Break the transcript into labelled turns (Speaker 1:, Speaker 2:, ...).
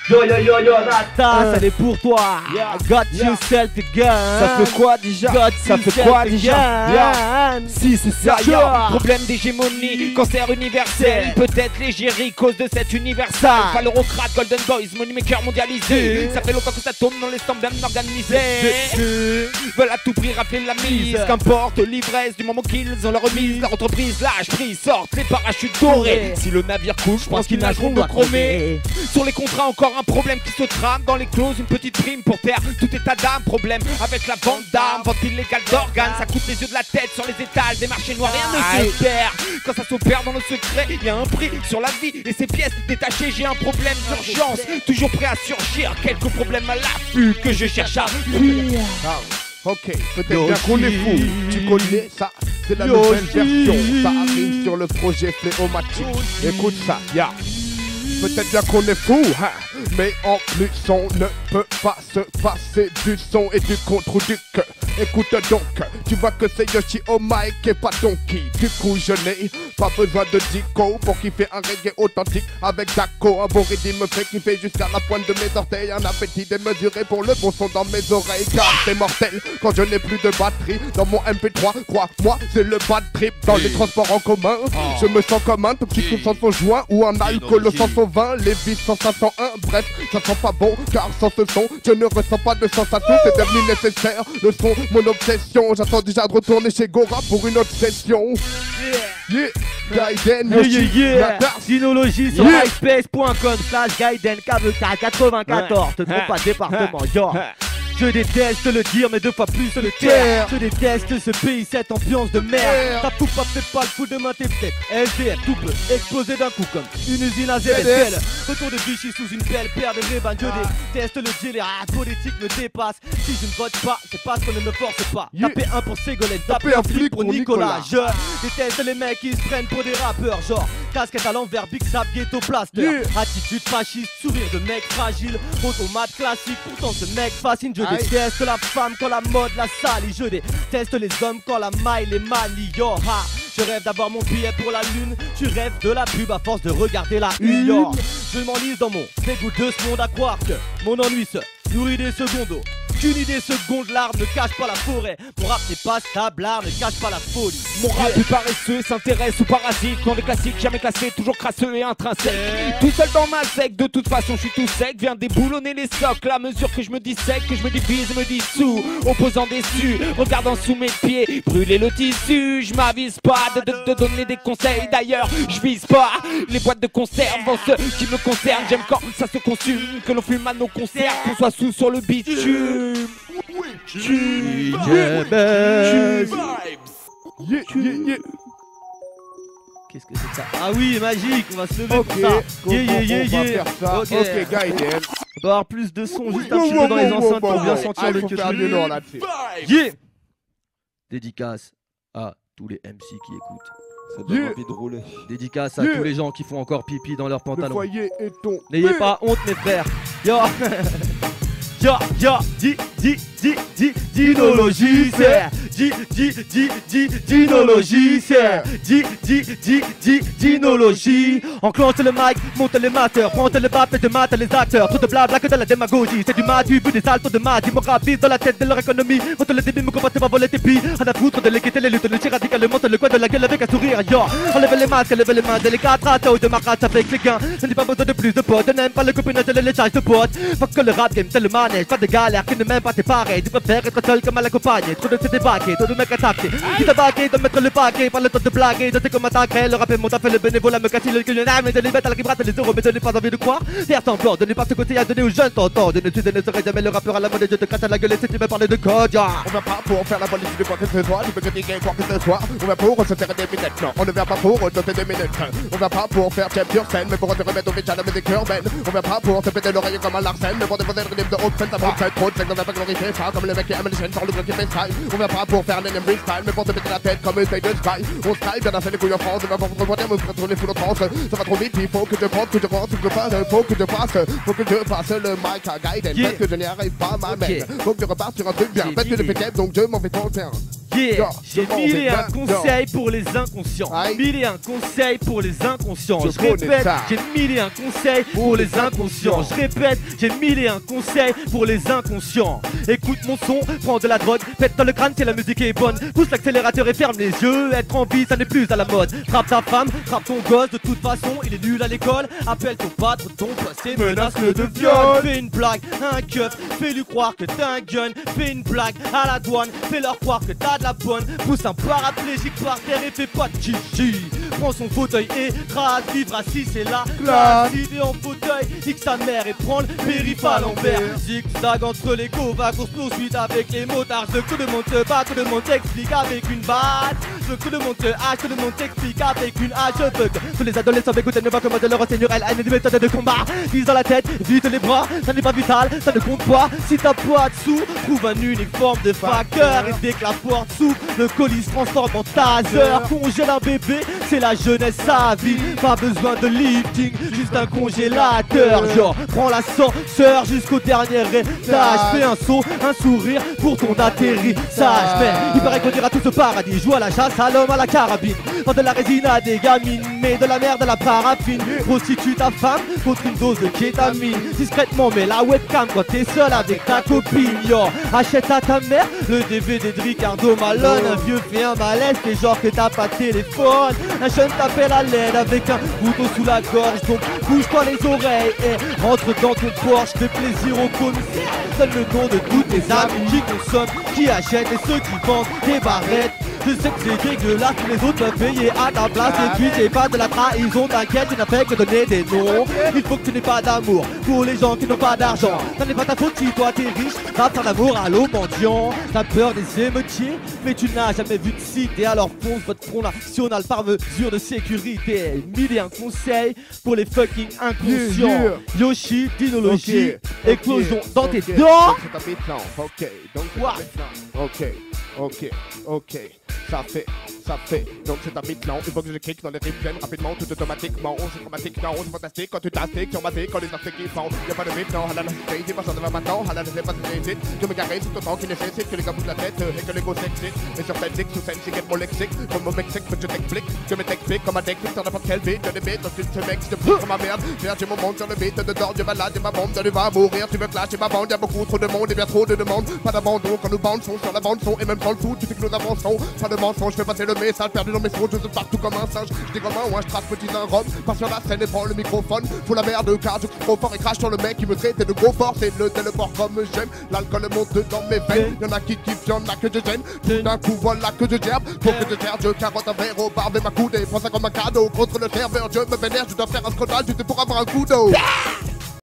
Speaker 1: Yo yo yo yo, la tasse, elle est pour toi. Got yourself a gun.
Speaker 2: Ça fait quoi déjà? Ça fait quoi déjà? Si c'est ça,
Speaker 3: Problème d'hégémonie, cancer universel. Peut-être l'égérie, cause de cet universal. Falorocrate, Golden Boys, Moneymaker mondialisé. Ça fait longtemps que ça tourne dans les stands bien organisés. Veulent à tout prix rafler la mise. Qu'importe l'ivresse du moment qu'ils ont leur remise. Leur entreprise lâche prise, sortent les parachutes dorés. Si le navire coule, je pense qu'ils nageront de chromé. Sur les contrats, encore un problème qui se trame. Dans les clauses, une petite prime pour taire tout état d'âme. Problème avec la vente d'armes, vente illégale d'organes. Ça coûte les yeux de la tête sur les étals des marchés noirs. Rien ne se perd. Quand ça s'opère dans le secret, il y a un prix sur la vie et ses pièces détachées. J'ai un problème d'urgence, toujours prêt à surgir. Quelques problèmes à l'affût que je cherche à fuir.
Speaker 2: Ok, peut-être bien qu'on est fou. Tu connais ça, c'est la nouvelle version. Ça arrive sur le projet Fléomatique. Écoute ça, ya. Peut-être bien qu'on est fou, hein, mais en plus on ne peut pas se passer du son et du contre-duc. Écoute donc, tu vois que c'est Yoshi au mic et pas Donkey. Du coup je n'ai pas besoin de Dico pour kiffer un reggae authentique avec Daco. Un bon rythme me fait kiffer jusqu'à la pointe de mes orteils. Un appétit démesuré pour le bon son dans mes oreilles. Car c'est mortel quand je n'ai plus de batterie dans mon MP3. Crois-moi, c'est le bad trip dans les transports en commun. Je me sens comme un tout petit coup sans son joint ou un alcool sans son vin. Les vis sans 501, bref, ça sent pas bon. Car sans ce son, je ne ressens pas de sensation. C'est devenu nécessaire, le son, mon obsession. J'attends déjà de retourner chez Gora pour une autre session. Yeah, Gaiden,
Speaker 1: Sinologie sur myspace.com/Gaiden KVK94. Te trompe pas, département, genre. Je déteste le dire, mais deux fois plus le taire. Je déteste ce pays, cette ambiance de merde. Ta poupe fait pas le coup de main, t'es peut-être SDF, tout peut exploser d'un coup comme une usine à ZSL. Retour de Vichy sous une belle paire de Ray-Ban. Je déteste le deal, la politique me dépasse. Si je ne vote pas, c'est parce qu'on ne me force pas. Taper un pour Ségolène, taper un flic pour Nicolas. Je déteste les mecs qui se prennent pour des rappeurs. Genre, casquette à l'envers, Big Zap, Ghetto Plaster. Attitude fasciste, sourire de mec fragile. Automate classique, pourtant ce mec fascine. Je déteste la femme quand la mode la salit. Je déteste les hommes quand la maille les manie. Yo, ha. Je rêve d'avoir mon billet pour la lune. Tu rêves de la pub à force de regarder la une. Yo. Je m'enlise dans mon dégoût de ce monde à croire que mon ennui se nourrit des secondes. Qu'une idée seconde, l'arbre ne cache pas la forêt. Mon rap n'est pas stable, l'art ne cache pas la folie.
Speaker 3: Mon rap est paresseux, s'intéresse aux parasites. Quand les classiques, jamais classés, toujours crasseux et intrinsèque. Tout seul dans ma sec, de toute façon je suis tout sec. Viens déboulonner les socles, à mesure que je me dissèque, que je me divise et me dissous. Opposant déçu, regardant sous mes pieds, brûler le tissu. Je m'avise pas de donner des conseils. D'ailleurs, je vise pas les boîtes de conserve dans ceux qui me concernent. J'aime quand ça se consume, que l'on fume à nos concerts, qu'on soit sous sur le bitume.
Speaker 1: Qu'est-ce que c'est que ça? Ah oui, magique, on va se lever
Speaker 2: pour
Speaker 1: ça.
Speaker 2: On va faire ça.
Speaker 1: Ok,
Speaker 2: Gaiden.
Speaker 1: On va avoir plus de son juste un petit peu dans les enceintes pour bien sentir le
Speaker 2: que là-dessus.
Speaker 1: Yeah. Dédicace à tous les MC qui écoutent.
Speaker 4: Ça donne envie de rouler.
Speaker 1: Dédicace à tous les gens qui font encore pipi dans leurs pantalons.
Speaker 2: Le foyer est ton.
Speaker 1: N'ayez pas honte mes frères. Yo. Dinologie, c'est dinologie, c'est dinologie. Enclenche le mic, monte les masters, prends le bap et te mate les acteurs. Trop de blabla que de la démagogie, c'est du mat, du but des saltos de mat. Ils me rapide dans la tête de leur économie. Monte le débit, me combattre, va voler tes billes. À la foutre de l'équité, les luttes, le tir radical, monte le coin de la gueule avec un sourire. Yo, enlève les masques, enlève les mains, délicat, rato de ma race avec les gains. Je n'ai pas besoin de plus de potes, je n'aime pas le copinage et les charges de potes. Faut que le rap game, c'est le manège, pas de galère qui ne m'aime pas tes pareils. Tu préfères être seul comme à la campagne. Trop de se débarquer, trop de mecs attaqués. Qui t'abaquer, de mettre le paquet, par le temps de blaguer. Je sais comment t'attaquer, le rap est mon fait le bénévolat me casse le cul. Mais de les mettre à la qui brasse les euros, mais je n'ai pas envie de croire. Faire semblant, de ne pas ce côté à donner aux jeunes t'entends. Je ne serai jamais le rappeur à la mode et je te casse à la gueule et si tu me parles de code.
Speaker 2: On va pas pour faire la politique de quoi que ce soit, tu peux critiquer quoi que ce soit. On va pour se faire des minutes, non, on ne vient pas pour doter des minutes. On va pas pour faire chef sur scène, mais pour te remettre au bitch à la musique urbaine. On va pas pour se péter l'oreille comme un Larsen, mais pour déposer le rythme de haute scène, ça va être trop de sexe, on va pas glorifier ça comme le mec qui aime les chaînes sur le bloc qui fait style. On va pas pour faire un ennemi style, mais pour te péter la tête comme un style de sky. On style, bien assez les couilles en France, on va pas pour dire, me faire les foules en transe. Ça va trop vite, il faut que je pense, que je pense, que je passe, faut que je passe le mic à Gaiden, parce que je n'y arrive pas, ma mère. Faut que je reparte sur un truc bien, parce que je fais donc je m'en vais trop le faire.
Speaker 1: Yeah, j'ai mille et un conseils pour les inconscients. Mille et un conseils pour les inconscients. Je répète, j'ai mille et un conseils pour les inconscients. Je répète, j'ai mille et un conseils pour les inconscients. Écoute mon son, prends de la drogue, pète dans le crâne si la musique est bonne. Pousse l'accélérateur et ferme les yeux. Être en vie, ça n'est plus à la mode. Frappe ta femme, frappe ton gosse, de toute façon, il est nul à l'école. Appelle ton patron, ton boss et menace-le de viol. Fais une blague, un keuf, fais-lui croire que t'as un gun. Fais une blague à la douane, fais-leur croire que t'as de la bonne. Pousse un paraplégique par terre et fais pas de chichi. Prends son fauteuil et crase, vivre assis c'est la classe. Il est en fauteuil, nique sa mère et prends le périph' à l'envers. Zigzag entre les va course poursuite avec les motards. Je veux que tout le monde se bat, tout le monde t'explique avec une batte. Je veux que tout le monde te hache, tout le monde t'explique avec une hache. Je veux que tous les adolescents écoutent ne voient que moi de leur enseigneur. Elle a une méthode de combat. Vise dans la tête, vite les bras. Ça n'est pas vital, ça ne compte pas. Si t'as pas de sous, trouve un uniforme de faqueur. Et dès que la porte s'ouvre, le colis se transforme en taser. Congèle un bébé, c'est la jeunesse, sa vie. Pas besoin de lifting, juste un congélateur. Genre, prends l'ascenseur jusqu'au dernier étage. Fais un saut, un sourire pour ton atterrissage. Mais il paraît qu'on ira tous au paradis. Joue à la chasse à l'homme à la carabine. Pas de la résine à des gamines, mais de la merde à la paraffine. Prostitue ta femme contre une dose de kétamine. Discrètement, mais la webcam quand t'es seul avec ta copine. Yo, achète à ta mère le DVD de Ricardo Malone. Un vieux fait un malaise, c'est genre que t'as pas de téléphone. Un jeune t'appelle à l'aide avec un couteau sous la gorge. Donc bouge-toi les oreilles et rentre dans ton Porsche. Fais plaisir au commissaire. Donne le nom de tous tes amis qui consomment, qui achètent et ceux qui vendent des barrettes. Je sais que c'est dégueulasse, les autres peuvent payer à ta place. Et puis c'est pas de la trahison, t'inquiète, tu n'as fait que donner des noms. Il faut que tu n'aies pas d'amour pour les gens qui n'ont pas d'argent. Ça n'est pas ta faute si toi t'es riche, va faire l'amour à l'eau mendiant. T'as peur des émeutiers, mais tu n'as jamais vu de cité. Alors fonce votre front national par mesure de sécurité. Mille et un conseils pour les fucking inconscients. Yoshi, Dinologie, explosion dans tes dents.
Speaker 2: Ok, ça fait, donc c'est un beat lent. Il faut que je clique dans les riffs pleines rapidement, tout automatiquement. C'est dramatique, non, c'est fantastique quand tu t'astiques sur ma vie, quand les articles qui font. Y'a pas de beat, non, à la nécessité, pas ça devant maintenant, à la nécessité, pas de nécessité. Je me garais tout autant qu'il nécessite que les gars bougent la tête et que l'ego s'excite. Et sur cette ligue, sous scène, c'est mon lexique. Comme mon Mexique, je t'explique, je me t'explique comme un technique sur n'importe quel beat. Je des beats, ensuite je m'ex, je prie comme ma merde. Viens, j'ai mon monde sur le beat, dedans, je balade, j'ai ma bombe, tu vas mourir, tu veux clasher ma bande. Y'a beaucoup trop de monde et bien trop de demandes. Pas d'abandon quand nous bandons sur la bande son et même dans le foot, tu sais que nous avançons. Pas de mensonge, je fais passer le message perdu dans mes sons, je saute partout comme un singe. Je dis comme un trace petit d'un rhum, passe sur la scène et prends le microphone. Faut la merde car je crie trop fort et crache sur le mec qui me traite de gros fort. C'est le téléport comme j'aime, l'alcool monte dans mes veines. Y'en a qui kiffent, y'en a que je gêne. Tout d'un coup voilà que je gerbe, faut que je gère, je carotte un verre au barbe et ma coude. Et prends ça comme un cadeau contre le serveur, je me vénère, je dois faire un scandale, juste pour avoir un coup d'eau.